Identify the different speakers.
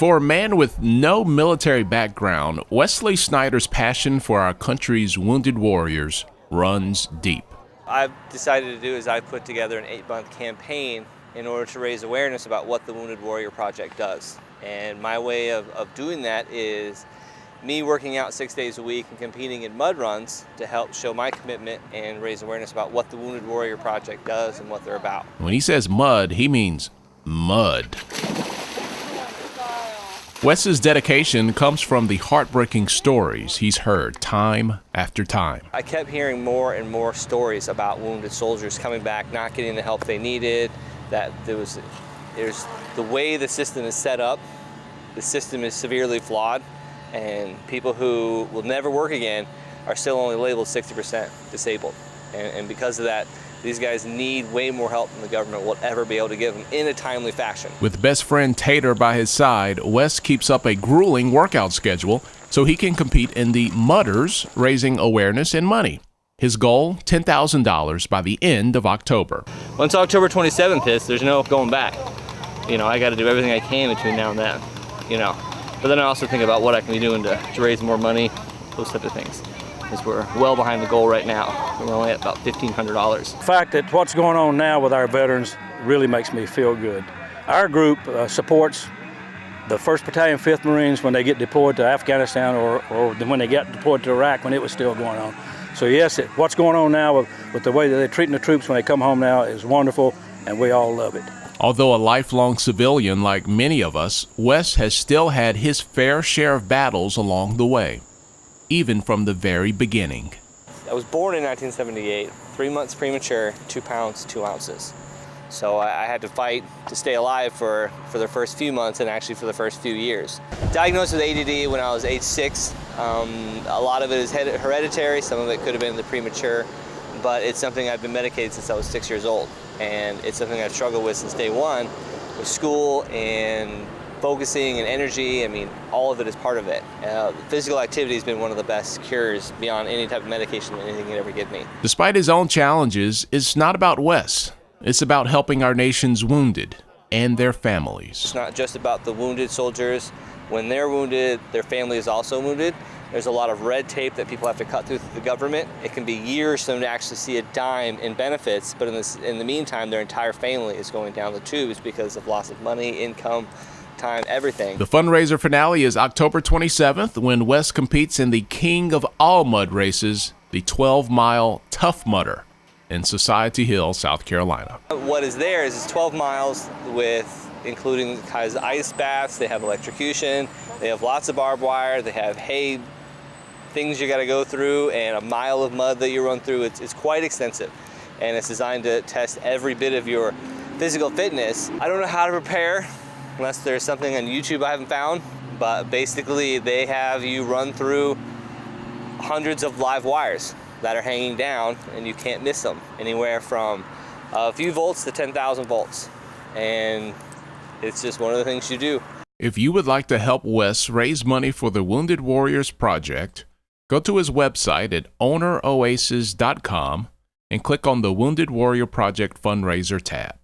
Speaker 1: For a man with no military background, Wesley Snyder's passion for our country's wounded warriors runs deep.
Speaker 2: I've decided to do is I put together an 8-month campaign in order to raise awareness about what the Wounded Warrior Project does. And my way of doing that is me working out 6 days a week and competing in mud runs to help show my commitment and raise awareness about what the Wounded Warrior Project does and what they're about.
Speaker 1: When he says mud, he means mud. Wes's dedication comes from the heartbreaking stories he's heard time after time.
Speaker 2: I kept hearing more and more stories about wounded soldiers coming back, not getting the help they needed, that there's the way the system is set up, the system is severely flawed, and people who will never work again are still only labeled 60% disabled. And because of that, these guys need way more help than the government will ever be able to give them in a timely fashion.
Speaker 1: With best friend Tater by his side, Wes keeps up a grueling workout schedule so he can compete in the Mudders, raising awareness and money. His goal, $10,000 by the end of October.
Speaker 2: Once October 27th hits, there's no going back. I got to do everything I can between now and then, But then I also think about what I can be doing to raise more money, those type of things. Because we're well behind the goal right now. We're only at about $1,500.
Speaker 3: The fact that what's going on now with our veterans really makes me feel good. Our group supports the 1st Battalion, 5th Marines when they get deployed to Afghanistan or when they get deployed to Iraq when it was still going on. So yes, what's going on now with the way that they're treating the troops when they come home now is wonderful, and we all love it.
Speaker 1: Although a lifelong civilian like many of us, Wes has still had his fair share of battles along the way, even from the very beginning.
Speaker 2: I was born in 1978, 3 months premature, 2 pounds, 2 ounces. So I had to fight to stay alive for the first few months and actually for the first few years. Diagnosed with ADD when I was age 6. A lot of it is hereditary, some of it could have been the premature, but it's something I've been medicated since I was 6 years old. And it's something I've struggled with since day one, with school and focusing and energy. All of it is part of it. Physical activity has been one of the best cures beyond any type of medication that anything can ever give me.
Speaker 1: Despite his own challenges, it's not about Wes. It's about helping our nation's wounded and their families.
Speaker 2: It's not just about the wounded soldiers. When they're wounded, their family is also wounded. There's a lot of red tape that people have to cut through the government. It can be years for them to actually see a dime in benefits, but in the meantime, their entire family is going down the tubes because of loss of money, income, time, everything.
Speaker 1: The fundraiser finale is October 27th when Wes competes in the king of all mud races, the 12-mile Tough Mudder in Society Hill, South Carolina.
Speaker 2: What is there is 12 miles including kinds of ice baths. They have electrocution, they have lots of barbed wire, they have hay, things you got to go through, and a mile of mud that you run through. It's quite extensive, and it's designed to test every bit of your physical fitness. I don't know how to prepare unless there's something on YouTube I haven't found, but basically they have you run through hundreds of live wires that are hanging down, and you can't miss them, anywhere from a few volts to 10,000 volts, and it's just one of the things you do.
Speaker 1: If you would like to help Wes raise money for the Wounded Warriors Project, go to his website at owneroasis.com and click on the Wounded Warrior Project Fundraiser tab.